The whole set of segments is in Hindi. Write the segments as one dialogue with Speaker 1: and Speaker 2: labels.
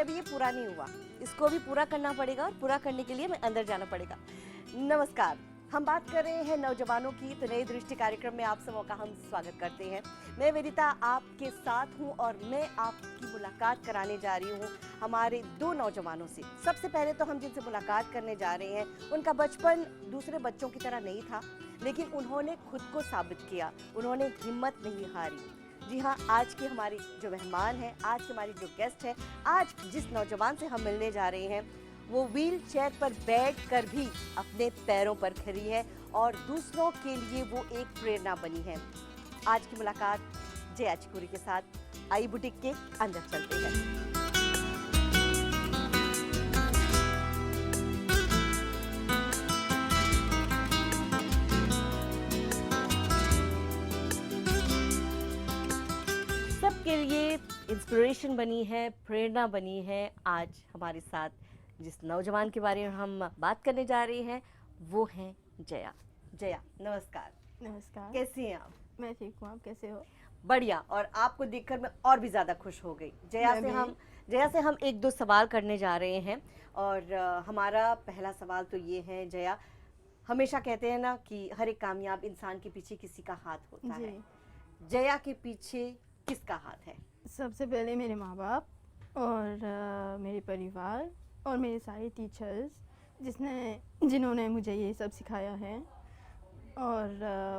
Speaker 1: लेकिन अभी ये पूरा नहीं हुआ, इसको भी पूरा करना पड़ेगा और पूरा करने के लिए हमें अंदर जाना पड़ेगा। नमस्कार, हम बात कर रहे हैं नौजवानों की, तो नई दृष्टि कार्यक्रम में आप सबों का हम स्वागत करते हैं। मैं वेदिता आपके साथ हूं और मैं आपकी मुलाकात कराने जा रही हूं हमारे दो नौजवानों से। सबसे पहले तो हम जिनसे मुलाकात करने जा रहे हैं, उनका बचपन दूसरे बच्चों की तरह नहीं था, लेकिन उन्होंने खुद को साबित किया, उन्होंने हिम्मत नहीं हारी। जी हाँ, आज के हमारे जो मेहमान हैं, आज की हमारी जो गेस्ट है, आज जिस नौजवान से हम मिलने जा रहे हैं, वो व्हील चेयर पर बैठकर भी अपने पैरों पर खड़ी है और दूसरों के लिए वो एक प्रेरणा बनी है। आज की मुलाकात जया चिकुरी के साथ। आई बुटीक के अंदर चलते हैं। सबके लिए इंस्पिरेशन बनी है, प्रेरणा बनी है। आज हमारे साथ जिस नौजवान के बारे में हम बात करने जा रहे हैं वो हैं जया। जया नमस्कार।
Speaker 2: नमस्कार।
Speaker 1: कैसी हैं आप?
Speaker 2: मैं ठीक हूँ, आप कैसे हो?
Speaker 1: बढ़िया। और आपको देखकर मैं और भी ज़्यादा खुश हो गई। जया से हम एक दो सवाल करने जा रहे हैं और हमारा पहला सवाल तो ये है, जया, हमेशा कहते हैं ना कि हर एक कामयाब इंसान के पीछे किसी का हाथ होता है। जया के पीछे किसका हाथ है?
Speaker 2: सबसे पहले मेरे माँ बाप और मेरे परिवार और मेरे सारे टीचर्स जिन्होंने मुझे ये सब सिखाया है, और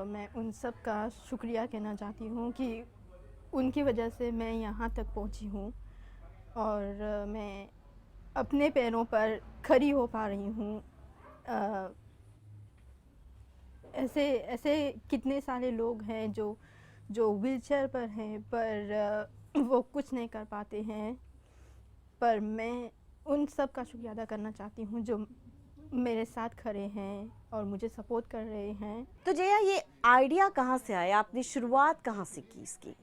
Speaker 2: मैं उन सब का शुक्रिया कहना चाहती हूँ कि उनकी वजह से मैं यहाँ तक पहुँची हूँ और मैं अपने पैरों पर खड़ी हो पा रही हूँ। ऐसे कितने सारे लोग हैं जो व्हीलचेयर पर हैं, पर वो कुछ नहीं कर पाते हैं, पर मैं उन सब का शुक्रिया अदा करना चाहती हूँ जो मेरे साथ खड़े हैं और मुझे सपोर्ट कर रहे हैं।
Speaker 1: तो जया, ये आइडिया कहाँ से आया? आपने शुरुआत कहाँ से की इसकी?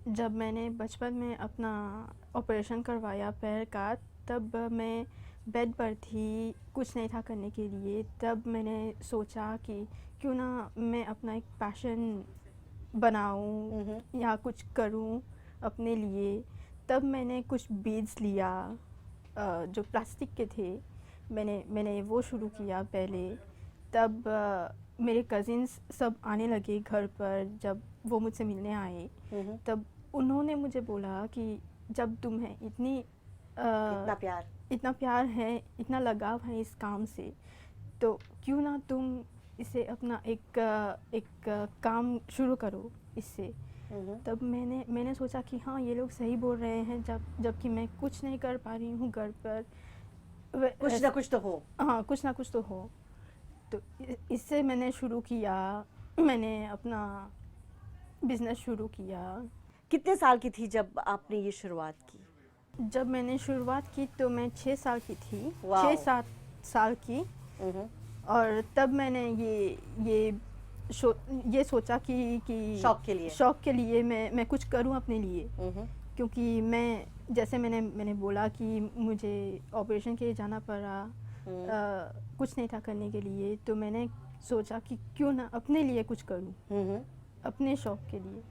Speaker 2: जब मैंने बचपन में अपना ऑपरेशन करवाया पैर का, तब मैं बेड पर थी, कुछ नहीं था करने के लिए। तब मैंने सोचा कि क्यों ना मैं अपना एक पैशन बनाऊं या कुछ करूं अपने लिए। तब मैंने कुछ बीड्स लिया जो प्लास्टिक के थे, मैंने वो शुरू किया पहले। तब मेरे कज़िन्स सब आने लगे घर पर। जब वो मुझसे मिलने आए तब उन्होंने मुझे बोला कि जब तुम्हें इतना प्यार है, इतना लगाव है इस काम से, तो क्यों ना तुम इसे अपना एक काम शुरू करो इससे। तब मैंने सोचा कि हाँ, ये लोग सही बोल रहे हैं, जबकि मैं कुछ नहीं कर पा रही हूँ घर पर।
Speaker 1: कुछ ना कुछ तो हो।
Speaker 2: हाँ, कुछ ना कुछ तो हो। तो इससे मैंने शुरू किया, मैंने अपना बिजनेस शुरू किया।
Speaker 1: कितने साल की थी जब आपने ये शुरुआत की?
Speaker 2: जब मैंने शुरुआत की तो मैं 6 साल की थी, 6-7 साल की। और तब मैंने ये सोचा कि शौक के लिए मैं कुछ करूं अपने लिए। क्योंकि जैसे मैंने बोला कि मुझे ऑपरेशन के लिए जाना पड़ा, कुछ नहीं था करने के लिए, तो मैंने सोचा कि क्यों ना अपने लिए कुछ करूं, अपने शौक के लिए।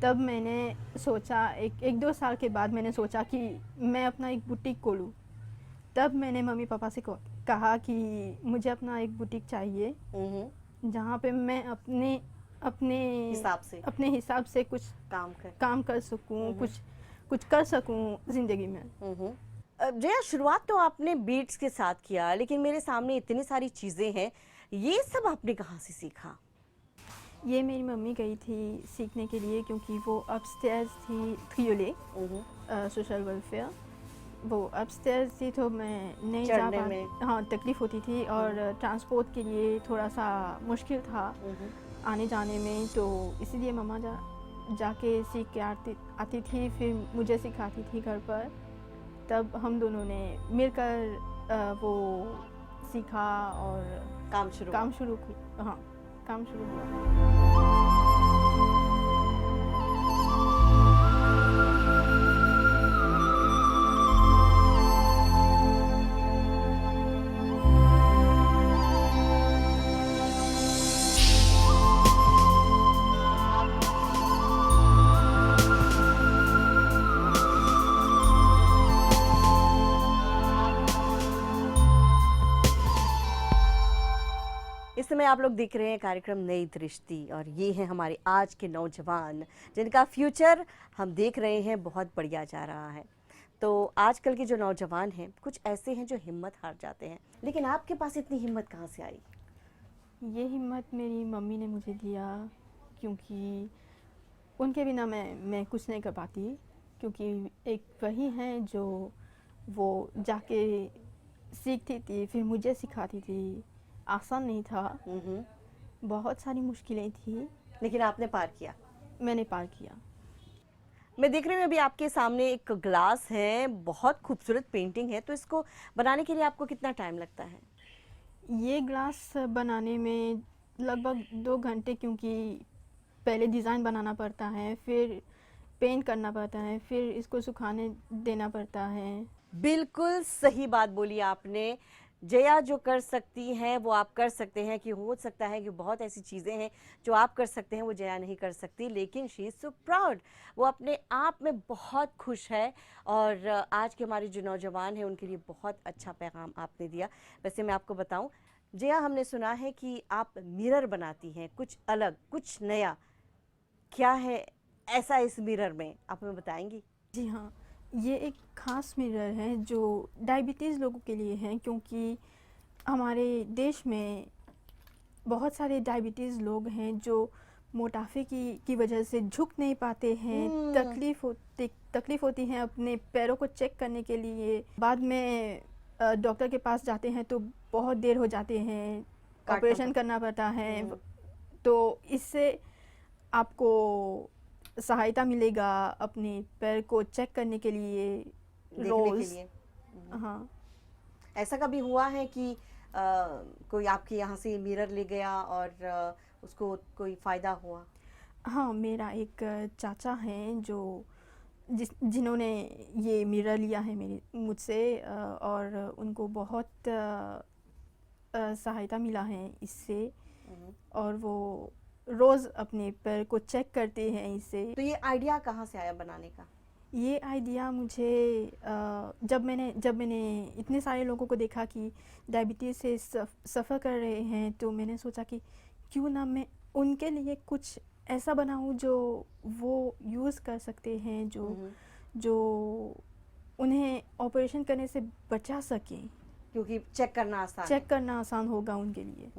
Speaker 2: तब मैंने सोचा, 1-2 साल के बाद मैंने सोचा कि मैं अपना एक बुटीक खोलूं। तब मैंने मम्मी पापा से कहा कि मुझे अपना एक बुटीक चाहिए जहाँ पे मैं अपने हिसाब से कुछ काम कर सकूं, कुछ कर सकूं ज़िंदगी में।
Speaker 1: जया, शुरुआत तो आपने बीट्स के साथ किया, लेकिन मेरे सामने इतनी सारी चीज़ें हैं, ये सब आपने कहाँ से सीखा?
Speaker 2: ये मेरी मम्मी गई थी सीखने के लिए, क्योंकि वो अपस्टेयर्स थी, थ्रियोले सोशल वेलफेयर। वो अपस्टेयर्स थी तो मैं नहीं जा पा, हाँ, तकलीफ़ होती थी और ट्रांसपोर्ट के लिए थोड़ा सा मुश्किल था आने जाने में। तो इसीलिए मम्मा जाके सीख के आती थी, फिर मुझे सिखाती थी घर पर। तब हम दोनों ने मिलकर वो सीखा और काम शुरू हुआ।
Speaker 1: में आप लोग देख रहे हैं कार्यक्रम नई दृष्टि, और ये हैं हमारे आज के नौजवान जिनका फ्यूचर हम देख रहे हैं बहुत बढ़िया जा रहा है। तो आजकल के जो नौजवान हैं कुछ ऐसे हैं जो हिम्मत हार जाते हैं, लेकिन आपके पास इतनी हिम्मत कहाँ से आई?
Speaker 2: ये हिम्मत मेरी मम्मी ने मुझे दिया, क्योंकि उनके बिना मैं कुछ नहीं कर पाती, क्योंकि एक वही हैं जो वो जाके सीखती थी, फिर मुझे सिखाती थी। आसान नहीं था, बहुत सारी मुश्किलें थी,
Speaker 1: लेकिन आपने पार किया।
Speaker 2: मैंने पार किया।
Speaker 1: मैं देख रही हूँ अभी आपके सामने एक ग्लास है, बहुत खूबसूरत पेंटिंग है, तो इसको बनाने के लिए आपको कितना टाइम लगता है?
Speaker 2: ये ग्लास बनाने में लगभग 2 घंटे, क्योंकि पहले डिज़ाइन बनाना पड़ता है, फिर पेंट करना पड़ता है, फिर इसको सुखाने देना पड़ता है।
Speaker 1: बिल्कुल सही बात बोली आपने। जया जो कर सकती हैं वो आप कर सकते हैं, कि हो सकता है कि बहुत ऐसी चीज़ें हैं जो आप कर सकते हैं वो जया नहीं कर सकती, लेकिन शी इज़ सो प्राउड। वो अपने आप में बहुत खुश है, और आज के हमारे जो नौजवान हैं उनके लिए बहुत अच्छा पैगाम आपने दिया। वैसे मैं आपको बताऊं जया, हमने सुना है कि आप मिरर बनाती हैं, कुछ अलग, कुछ नया। क्या है ऐसा इस मिरर में, आप हमें बताएंगी?
Speaker 2: जी हाँ, ये एक ख़ास मिरर है जो डायबिटीज़ लोगों के लिए है, क्योंकि हमारे देश में बहुत सारे डायबिटीज़ लोग हैं जो मोटापे की वजह से झुक नहीं पाते हैं। तकलीफ़ होती है अपने पैरों को चेक करने के लिए। बाद में डॉक्टर के पास जाते हैं तो बहुत देर हो जाते हैं, ऑपरेशन करना पड़ता है। तो इससे आपको सहायता मिलेगा अपने पैर को चेक करने के लिए रोज़। हाँ,
Speaker 1: ऐसा कभी हुआ है कि कोई आपके यहाँ से मिरर ले गया और उसको कोई फ़ायदा हुआ?
Speaker 2: हाँ, मेरा एक चाचा हैं जो जिन्होंने ये मिरर लिया है मुझसे, और उनको बहुत सहायता मिला है इससे, और वो रोज़ अपने पैर को चेक करते हैं इससे।
Speaker 1: तो ये आइडिया कहाँ से आया बनाने का?
Speaker 2: ये आइडिया मुझे जब मैंने इतने सारे लोगों को देखा कि डायबिटीज़ से सफ़र कर रहे हैं, तो मैंने सोचा कि क्यों ना मैं उनके लिए कुछ ऐसा बनाऊं जो वो यूज़ कर सकते हैं, जो उन्हें ऑपरेशन करने से बचा सके,
Speaker 1: क्योंकि चेक करना आसान
Speaker 2: होगा उनके लिए।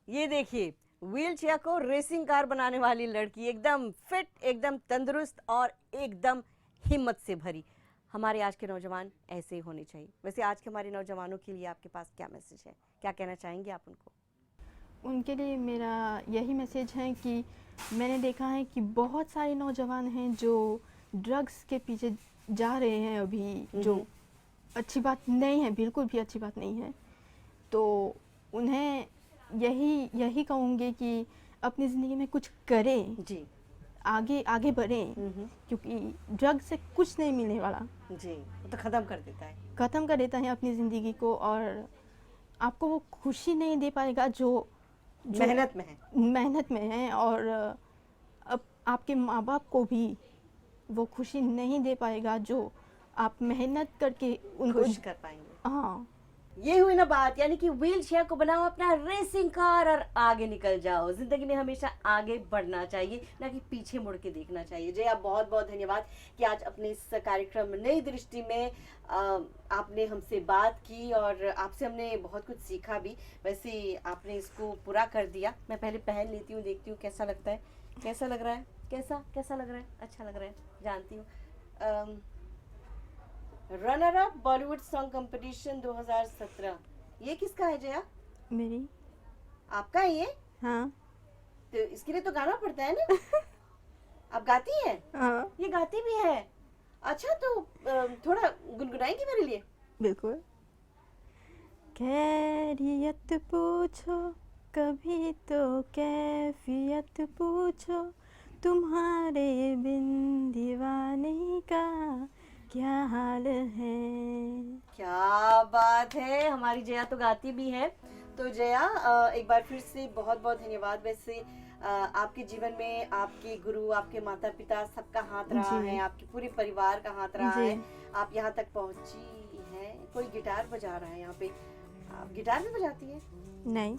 Speaker 1: ये देखिए, व्हील चेयर को रेसिंग कार बनाने वाली लड़की, एकदम फिट, एकदम तंदुरुस्त और एकदम हिम्मत से भरी। हमारे आज के नौजवान ऐसे ही होने चाहिए। वैसे आज के हमारे नौजवानों के लिए आपके पास क्या मैसेज है, क्या कहना चाहेंगे आप उनको?
Speaker 2: उनके लिए मेरा यही मैसेज है कि मैंने देखा है कि बहुत सारे नौजवान हैं जो ड्रग्स के पीछे जा रहे हैं अभी, जो अच्छी बात नहीं है, बिल्कुल भी अच्छी बात नहीं है। तो उन्हें यही कहूँगी कि अपनी ज़िंदगी में कुछ करें जी, आगे बढ़ें, क्योंकि ड्रग से कुछ नहीं मिलने वाला
Speaker 1: जी, तो ख़त्म कर देता है
Speaker 2: अपनी ज़िंदगी को, और आपको वो खुशी नहीं दे पाएगा जो मेहनत में है, और अब आपके माँ बाप को भी वो खुशी नहीं दे पाएगा जो आप मेहनत करके उनको
Speaker 1: खुश कर पाएंगे।
Speaker 2: हाँ,
Speaker 1: ये हुई ना बात, यानी कि व्हील चेयर को बनाओ अपना रेसिंग कार और आगे निकल जाओ। जिंदगी में हमेशा आगे बढ़ना चाहिए, ना कि पीछे मुड़ के देखना चाहिए। जया, बहुत बहुत धन्यवाद कि आज अपने इस कार्यक्रम नई दृष्टि में आपने हमसे बात की, और आपसे हमने बहुत कुछ सीखा भी। वैसे आपने इसको पूरा कर दिया। मैं पहले पहन लेती हूँ, देखती हूँ कैसा लगता है, कैसा लग रहा है, कैसा लग रहा है, अच्छा लग रहा है, जानती हूँ। Runner up Bollywood song competition 2017, ये किसका है जया?
Speaker 2: मेरी।
Speaker 1: आपका है ये?
Speaker 2: हाँ।
Speaker 1: तो इसके लिए तो गाना पड़ता है ना? आप गाती हैं?
Speaker 2: हाँ।
Speaker 1: ये गाती भी है? अच्छा, तो थोड़ा गुनगुनाएंगी मेरे लिए?
Speaker 2: बिल्कुल। खैरियत पूछो कभी तो कैफियत पूछो, तुम्हारे बिन दीवाने का क्या हाल है।
Speaker 1: क्या बात है, हमारी जया तो गाती भी है। तो जया, एक बार फिर से बहुत बहुत धन्यवाद। वैसे आपके जीवन में आपके गुरु, आपके माता पिता सबका हाथ रहा है, आपके पूरे परिवार का हाथ रहा है, आप यहाँ तक पहुँची हैं। कोई गिटार बजा रहा है यहाँ पे, आप गिटार भी बजाती है?
Speaker 2: नहीं।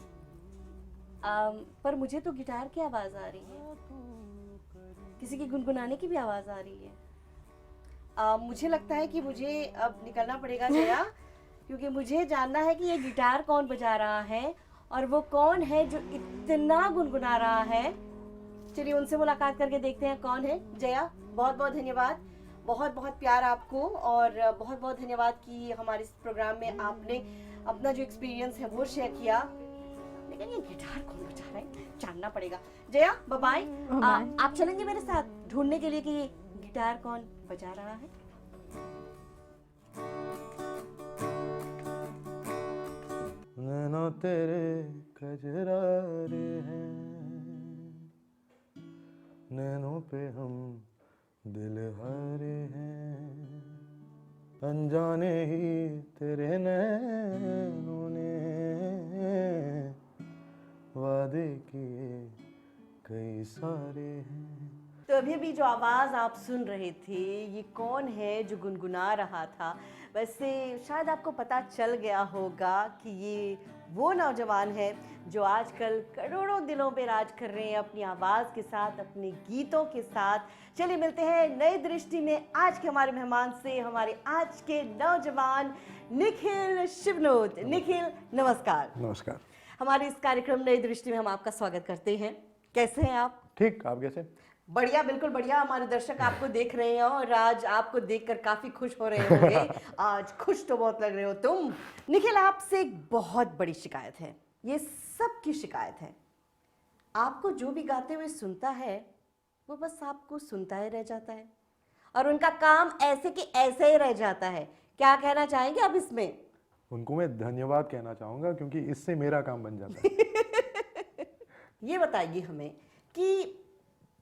Speaker 1: पर मुझे तो गिटार की आवाज आ रही है, किसी की गुनगुनाने की भी आवाज आ रही है। मुझे लगता है कि मुझे अब निकलना पड़ेगा जया, क्योंकि मुझे जानना है कि ये गिटार कौन बजा रहा है और वो कौन है जो इतना गुनगुना रहा है। चलिए उनसे मुलाकात करके देखते हैं कौन है। जया, बहुत बहुत धन्यवाद, बहुत बहुत प्यार आपको, और बहुत बहुत धन्यवाद कि हमारे इस प्रोग्राम में आपने अपना जो एक्सपीरियंस है वो शेयर किया। लेकिन ये गिटार कौन बजा रहा है जानना पड़ेगा। Jaya, bye bye. आप चलेंगे मेरे साथ ढूंढने के लिए कि ये गिटार कौन बजा रहा है?
Speaker 3: नैनो तेरे कजरारे हैं, नैनों पे हम दिल हारे हैं, अनजाने ही तेरे नैनों ने वादे किए कई सारे हैं।
Speaker 1: तो अभी अभी जो आवाज़ आप सुन रहे थे, ये कौन है जो गुनगुना रहा था? वैसे शायद आपको पता चल गया होगा कि ये वो नौजवान है जो आजकल करोड़ों दिलों पे राज कर रहे हैं अपनी आवाज़ के साथ, अपने गीतों के साथ। चलिए मिलते हैं नई दृष्टि में आज के हमारे मेहमान से, हमारे आज के नौजवान निखिल शिवनोत। निखिल, नमस्कार।
Speaker 3: नमस्कार।
Speaker 1: हमारे इस कार्यक्रम नई दृष्टि में हम आपका स्वागत करते हैं। कैसे हैं आप?
Speaker 3: ठीक, आप कैसे?
Speaker 1: बढ़िया, बिल्कुल बढ़िया। हमारे दर्शक आपको देख रहे हैं और आज आपको देखकर काफी खुश हो रहे होंगे। आज खुश तो बहुत लग रहे हो तुम। निखिल, आपसे एक बहुत बड़ी शिकायत है, ये सबकी शिकायत है। आपको जो भी गाते हुए सुनता है वो बस आपको सुनता ही रह जाता है और उनका काम ऐसे कि ऐसे ही रह जाता है। क्या कहना चाहेंगे आप इसमें?
Speaker 3: उनको मैं धन्यवाद कहना चाहूँगा क्योंकि इससे मेरा काम बन जाता है।
Speaker 1: ये बताइए हमें कि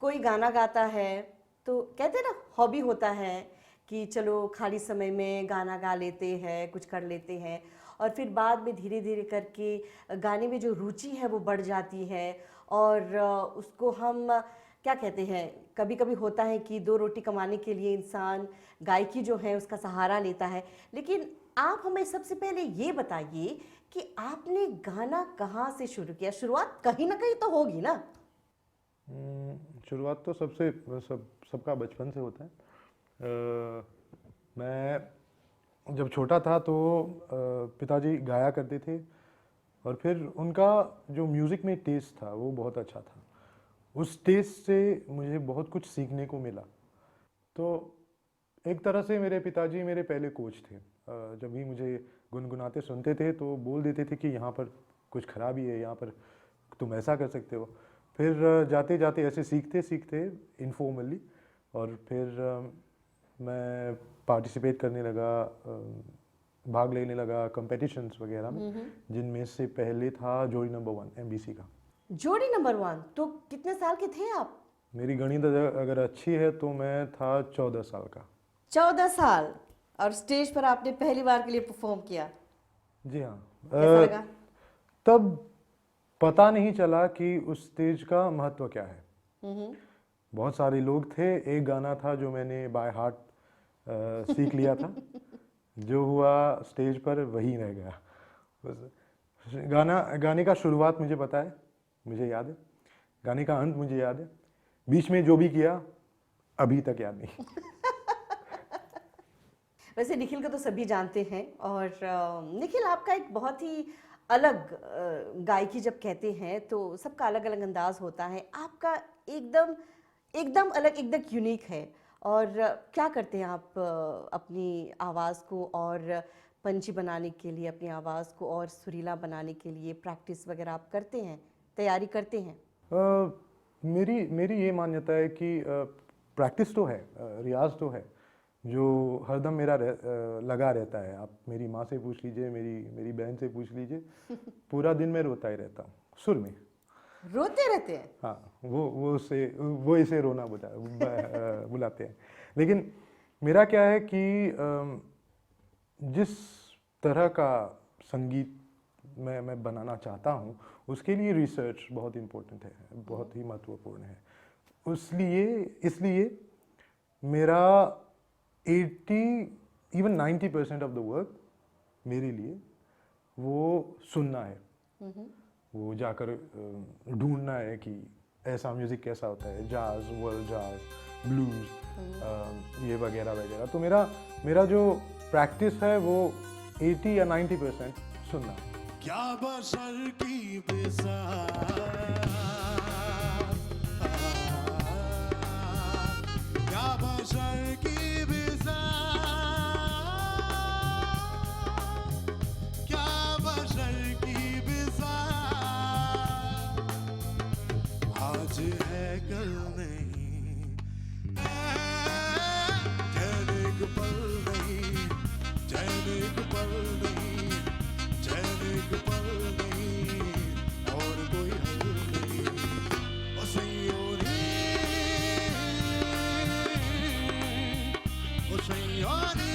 Speaker 1: कोई गाना गाता है तो कहते हैं ना, हॉबी होता है कि चलो खाली समय में गाना गा लेते हैं, कुछ कर लेते हैं, और फिर बाद में धीरे धीरे करके गाने में जो रुचि है वो बढ़ जाती है और उसको हम क्या कहते हैं, कभी कभी होता है कि दो रोटी कमाने के लिए इंसान गायकी जो है उसका सहारा लेता है। लेकिन आप हमें सबसे पहले ये बताइए कि आपने गाना कहाँ से शुरू किया? शुरुआत कहीं ना कहीं तो होगी ना?
Speaker 3: शुरुआत तो सबका बचपन से होता है। मैं जब छोटा था तो पिताजी गाया करते थे और फिर उनका जो म्यूज़िक में टेस्ट था वो बहुत अच्छा था। उस टेस्ट से मुझे बहुत कुछ सीखने को मिला। तो एक तरह से मेरे पिताजी मेरे पहले कोच थे। जब भी मुझे गुनगुनाते सुनते थे तो बोल देते थे कि यहाँ पर कुछ खराबी है, यहाँ पर तुम ऐसा कर सकते हो। फिर जाते जाते ऐसे सीखते सीखते इनफॉर्मली, और फिर मैं पार्टिसिपेट करने लगा, भाग लेने लगा कंपटीशंस वगैरह में, जिनमें से पहले था जोड़ी नंबर 1 MBC का।
Speaker 1: जोड़ी नंबर 1? तो कितने साल के थे आप?
Speaker 3: मेरी गणित अगर अच्छी है तो मैं था 14 साल का।
Speaker 1: 14 साल, और स्टेज पर आपने पहली बार के लिए परफॉर्म किया?
Speaker 3: जी हाँ।
Speaker 1: कैसा लगा?
Speaker 3: तब पता नहीं चला कि उस स्टेज का महत्व क्या है। बहुत सारे लोग थे, एक गाना था जो मैंने बाय हार्ट सीख लिया था। जो हुआ स्टेज पर वही रह गया। गाने का शुरुआत मुझे पता है, मुझे याद है, गाने का अंत मुझे याद है, बीच में जो भी किया अभी तक याद नहीं।
Speaker 1: वैसे निखिल को तो सभी जानते हैं, और निखिल आपका एक बहुत ही अलग गायकी जब कहते हैं तो सबका अलग अलग अंदाज होता है। आपका एकदम अलग, एकदम यूनिक है। और क्या करते हैं आप अपनी आवाज़ को और पंची बनाने के लिए, अपनी आवाज़ को और सुरीला बनाने के लिए प्रैक्टिस वगैरह आप करते हैं, तैयारी करते हैं?
Speaker 3: मेरी ये मान्यता है कि प्रैक्टिस तो है, रियाज तो है, जो हरदम मेरा लगा रहता है। आप मेरी माँ से पूछ लीजिए, मेरी बहन से पूछ लीजिए, पूरा दिन मैं रोता ही रहता हूँ, सुर में
Speaker 1: रोते रहते हैं।
Speaker 3: हाँ, वो इसे रोना बुलाते हैं। लेकिन मेरा क्या है कि जिस तरह का संगीत मैं बनाना चाहता हूँ उसके लिए रिसर्च बहुत इम्पोर्टेंट है, बहुत ही महत्वपूर्ण है। इसलिए मेरा 90% ऑफ द वर्क मेरे लिए वो सुनना है। वो जाकर ढूंढना है कि ऐसा म्यूज़िक कैसा होता है, जाज, वर्ल्ड जाज, ब्लूज़, ये वगैरह वगैरह। तो मेरा जो प्रैक्टिस है वो 80 या 90% सुनना।
Speaker 4: क्या बशर की बिसात, क्या बशर की बिसात, क्या बशर की बिसात, आज है कल नहीं, चैन एक पल नहीं, चैन एक पल नहीं, चैन एक पल नहीं, और कोई हल नहीं, ओ सैयोरी, ओ सैयोरी।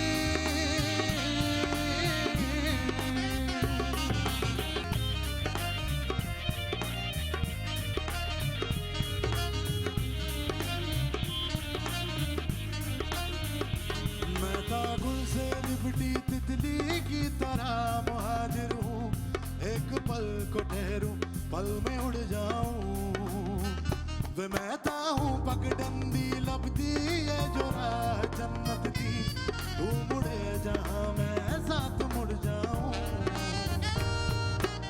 Speaker 4: मैं काबुल से लिपटी तितली की तरह मुहाजिर हूँ, एक पल को ठहरूं, पल में उड़ जाऊं। वे मैं हूँ पगडंडी लपती है जो राह जन्नत की, तू मुड़े जहाँ मैं साथ मुड़ जाऊं।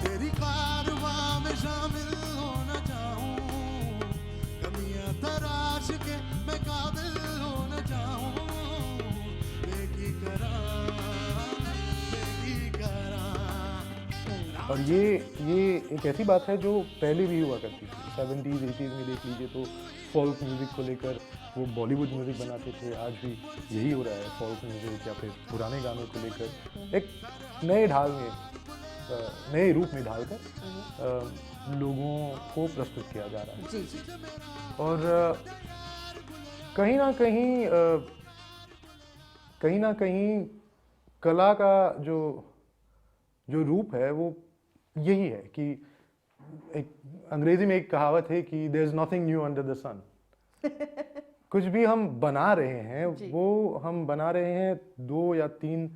Speaker 4: तेरी कारवां में शामिल होना चाहूं, कमियां तराश के मैं काबिल होना चाहूं। बेकी करा, बेकी करा।
Speaker 3: और ये एक ऐसी बात है जो पहले भी हुआ करती थी। 70s 80s में देख लीजिए तो फोल्क म्यूज़िक को लेकर वो बॉलीवुड म्यूज़िक बनाते थे। आज भी यही हो रहा है, फोल्क म्यूज़िक या फिर पुराने गानों को लेकर एक नए ढाल में, नए रूप में ढालकर लोगों को प्रस्तुत किया जा रहा है।
Speaker 1: जी जी।
Speaker 3: और कहीं ना कहीं कला का जो रूप है वो यही है कि एक अंग्रेजी में एक कहावत है कि there is nothing new under the sun. कुछ भी हम बना रहे हैं वो हम बना रहे हैं 2 या 3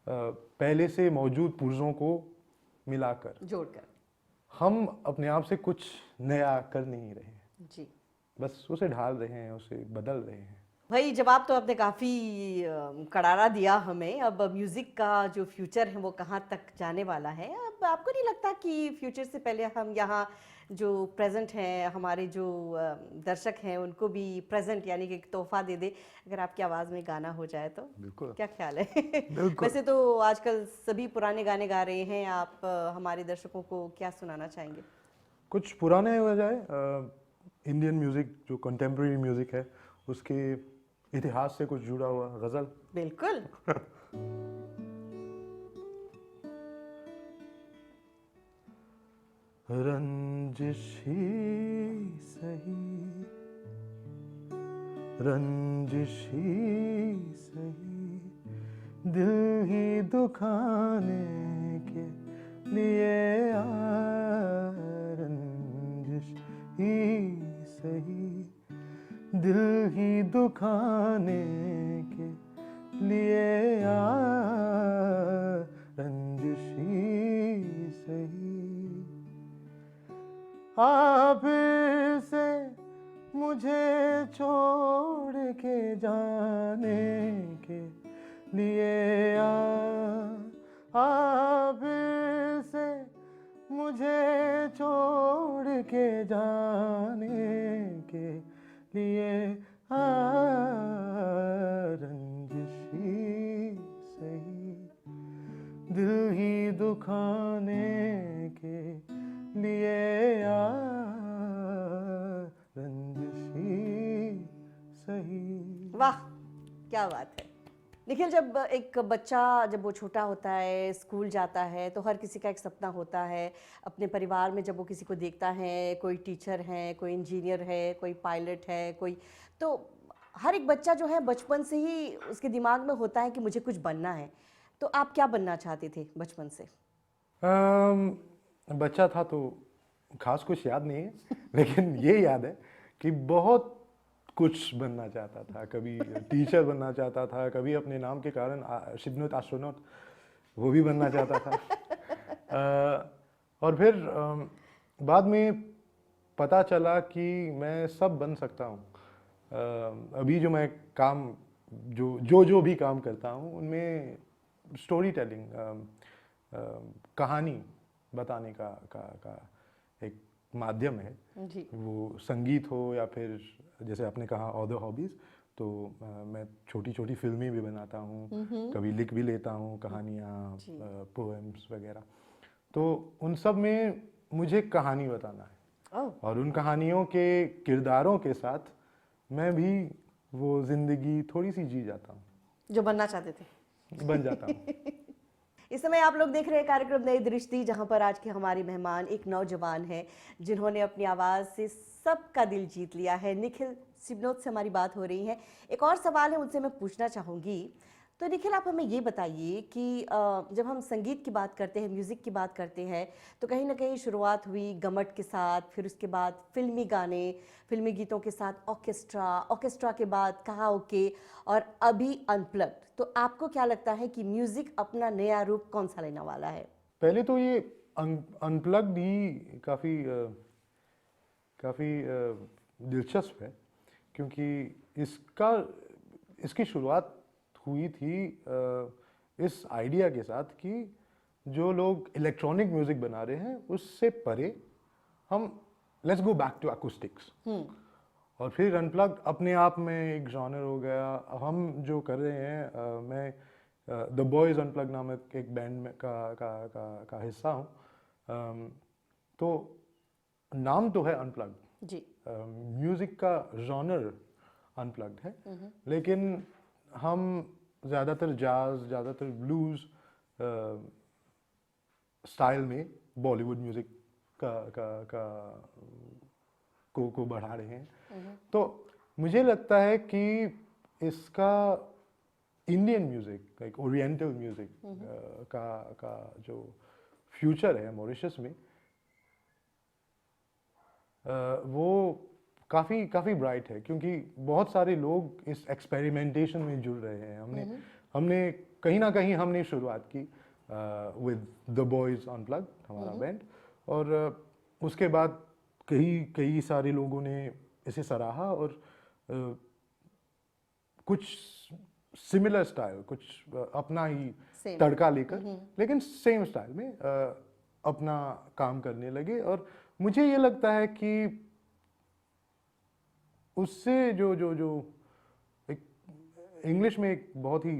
Speaker 3: पहले से मौजूद पुर्जों को मिलाकर,
Speaker 1: जोड़कर।
Speaker 3: हम अपने आप से कुछ नया कर नहीं रहे हैं,
Speaker 1: जी।
Speaker 3: बस उसे ढाल रहे हैं, उसे बदल रहे हैं।
Speaker 1: भाई जवाब तो आपने काफ़ी करारा दिया हमें। अब म्यूज़िक का जो फ्यूचर है वो कहाँ तक जाने वाला है? अब आपको नहीं लगता कि फ्यूचर से पहले हम यहाँ जो प्रेजेंट हैं, हमारे जो दर्शक हैं उनको भी प्रेजेंट यानी कि एक तोहफा दे दे अगर आपकी आवाज़ में गाना हो जाए तो?
Speaker 3: बिल्कुल।
Speaker 1: क्या ख्याल है?
Speaker 3: बिल्कुल।
Speaker 1: वैसे तो आजकल सभी पुराने गाने गा रहे हैं, आप हमारे दर्शकों को क्या सुनाना चाहेंगे?
Speaker 3: कुछ पुराने हो जाए, इंडियन म्यूज़िक जो कंटेम्प्रेरी म्यूज़िक है उसके इतिहास से कुछ जुड़ा हुआ गज़ल।
Speaker 1: बिल्कुल।
Speaker 3: रंजिश ही सही, रंजिश ही सही, दिल ही दुखाने के लिए आ, रंजिश ही सही, दिल ही दुखाने के लिए आ, रंजिश ही सही। आप से मुझे छोड़ के जाने के लिए आ, आप से मुझे छोड़ के जाने के लिए आ, रंजिश ही सही, दिल ही दुखाने के लिए आ, रंजिश ही सही।
Speaker 1: वाह क्या बात है। निखिल, जब एक बच्चा जब वो छोटा होता है, स्कूल जाता है, तो हर किसी का एक सपना होता है अपने परिवार में। जब वो किसी को देखता है, कोई टीचर है, कोई इंजीनियर है, कोई पायलट है, कोई, तो हर एक बच्चा जो है बचपन से ही उसके दिमाग में होता है कि मुझे कुछ बनना है। तो आप क्या बनना चाहते थे बचपन से?
Speaker 3: बच्चा था तो खास कुछ याद नहीं है, लेकिन ये याद है कि बहुत कुछ बनना चाहता था। कभी टीचर बनना चाहता था, कभी अपने नाम के कारण शिवनोट एस्ट्रोनॉट वो भी बनना चाहता था। और फिर बाद में पता चला कि मैं सब बन सकता हूँ। अभी जो मैं काम जो भी काम करता हूँ उनमें स्टोरी टेलिंग, कहानी बताने का एक माध्यम है
Speaker 1: जी।
Speaker 3: वो संगीत हो या फिर जैसे आपने कहा अदर हॉबीज़, तो मैं छोटी छोटी फिल्में भी बनाता हूँ, कभी लिख भी लेता हूँ कहानियाँ, पोएम्स वगैरह। तो उन सब में मुझे कहानी बताना है और उन कहानियों के किरदारों के साथ मैं भी वो जिंदगी थोड़ी सी जी जाता हूँ
Speaker 1: जो बनना चाहते थे,
Speaker 3: बन जाता हूँ।
Speaker 1: इस समय आप लोग देख रहे हैं कार्यक्रम नई दृष्टि, जहां पर आज के हमारे मेहमान एक नौजवान हैं जिन्होंने अपनी आवाज़ से सबका दिल जीत लिया है। निखिल शिबनोत से हमारी बात हो रही है। एक और सवाल है उनसे मैं पूछना चाहूँगी। तो निखिल, आप हमें ये बताइए कि जब हम संगीत की बात करते हैं, म्यूज़िक की बात करते हैं, तो कहीं ना कहीं शुरुआत हुई गमट के साथ, फिर उसके बाद फिल्मी गाने, फिल्मी गीतों के साथ ऑर्केस्ट्रा के बाद कहाओके और अभी अनप्लग्ड। तो आपको क्या लगता है कि म्यूज़िक अपना नया रूप कौन सा लेने वाला है?
Speaker 3: पहले तो ये अनप्लग्ड ही काफ़ी दिलचस्प है, क्योंकि इसकी शुरुआत हुई थी इस आइडिया के साथ कि जो लोग इलेक्ट्रॉनिक म्यूजिक बना रहे हैं उससे परे हम लेट्स गो बैक टू एक्úस्टिक्स, और फिर अनप्लग अपने आप में एक जॉनर हो गया। हम जो कर रहे हैं, मैं द बॉयज़ अनप्लग नामक एक बैंड में का हिस्सा हूँ। तो नाम तो है अनप्लग्ड
Speaker 1: जी।
Speaker 3: म्यूज़िक का जॉनर अनप्लग्ड है, लेकिन हम ज़्यादातर जाज, ज़्यादातर ब्लूज़ स्टाइल में बॉलीवुड म्यूज़िक को बढ़ा रहे हैं। तो मुझे लगता है कि इसका Indian music, like oriental music का जो फ्यूचर है मॉरिशस में, वो काफ़ी ब्राइट है, क्योंकि बहुत सारे लोग इस एक्सपेरिमेंटेशन में जुड़ रहे हैं। हमने कहीं ना कहीं हमने शुरुआत की विद द बॉयज़ अनप्लग, हमारा बैंड, और उसके बाद कई सारे लोगों ने इसे सराहा और कुछ सिमिलर स्टाइल, कुछ अपना ही तड़का लेकर, लेकिन सेम स्टाइल में अपना काम करने लगे। और मुझे ये लगता है कि उससे जो जो जो एक इंग्लिश में एक बहुत ही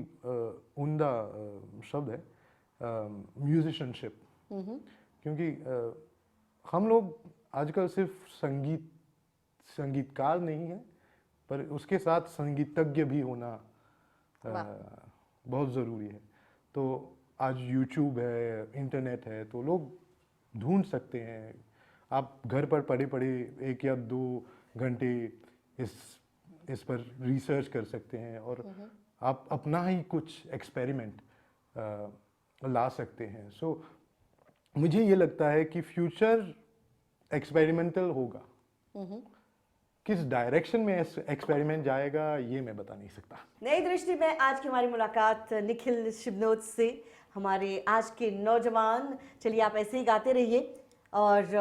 Speaker 3: उम्दा शब्द है म्यूजिशियनशिप, क्योंकि हम लोग आजकल सिर्फ संगीतकार नहीं है, पर उसके साथ संगीतज्ञ भी होना बहुत ज़रूरी है। तो आज यूट्यूब है, इंटरनेट है, तो लोग ढूंढ सकते हैं। आप घर पर पड़े 1 या 2 घंटे इस पर रिसर्च कर सकते हैं और आप अपना ही कुछ एक्सपेरिमेंट ला सकते हैं। सो मुझे ये लगता है कि फ्यूचर एक्सपेरिमेंटल होगा। किस डायरेक्शन में एक्सपेरिमेंट जाएगा ये मैं बता नहीं सकता।
Speaker 1: नई दृष्टि में आज की हमारी मुलाकात निखिल शिबनोत से, हमारे आज के नौजवान। चलिए, आप ऐसे ही गाते रहिए और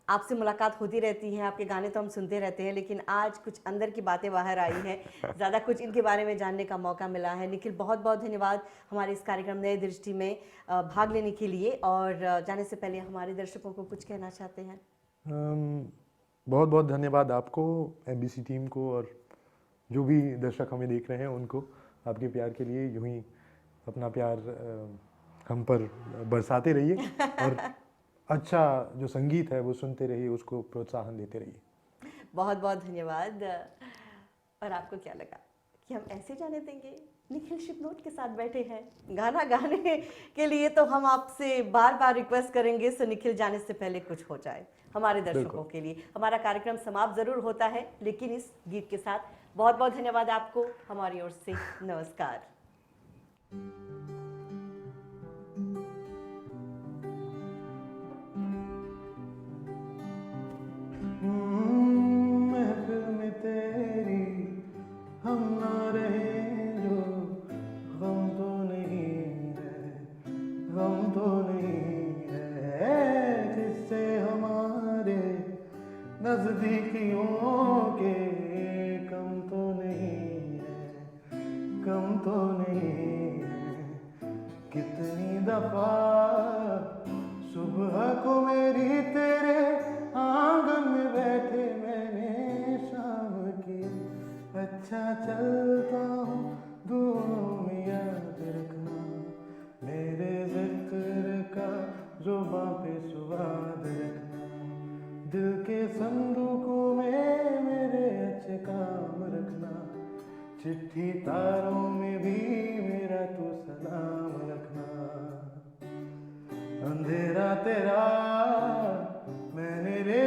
Speaker 1: आपसे मुलाकात होती रहती है। आपके गाने तो हम सुनते रहते हैं, लेकिन आज कुछ अंदर की बातें बाहर आई हैं, ज़्यादा कुछ इनके बारे में जानने का मौका मिला है। निखिल, बहुत बहुत धन्यवाद हमारे इस कार्यक्रम नई दृष्टि में भाग लेने के लिए। और जाने से पहले हमारे दर्शकों को कुछ कहना चाहते हैं?
Speaker 3: बहुत बहुत धन्यवाद आपको, MBC टीम को, और जो भी दर्शक हमें देख रहे हैं उनको आपके प्यार के लिए यूं ही अपना प्यार हम पर बरसाते रहिए और अच्छा जो संगीत है वो सुनते रहिए, उसको प्रोत्साहन देते रहिए।
Speaker 1: बहुत बहुत धन्यवाद। और आपको क्या लगा कि हम ऐसे जाने देंगे? निखिल शिबनोत के साथ बैठे हैं, गाना गाने के लिए तो हम आपसे बार बार रिक्वेस्ट करेंगे। सो निखिल, जाने से पहले कुछ हो जाए हमारे दर्शकों के लिए। हमारा कार्यक्रम समाप्त जरूर होता है, लेकिन इस गीत के साथ। बहुत बहुत धन्यवाद आपको हमारी ओर से। नमस्कार।
Speaker 3: महफिल में तेरी हम ना रहे जो, गम तो नहीं है, गम तो नहीं है, जिससे हमारा अच्छा चलता हूँ दुआओं में याद रखना, मेरे जिक्र का ज़ुबां पे स्वाद रखना, दिल के संदूकों में मेरे अच्छे काम रखना, चिट्ठी तारों में भी मेरा तू सलाम रखना। अंधेरा तेरा मैंने रे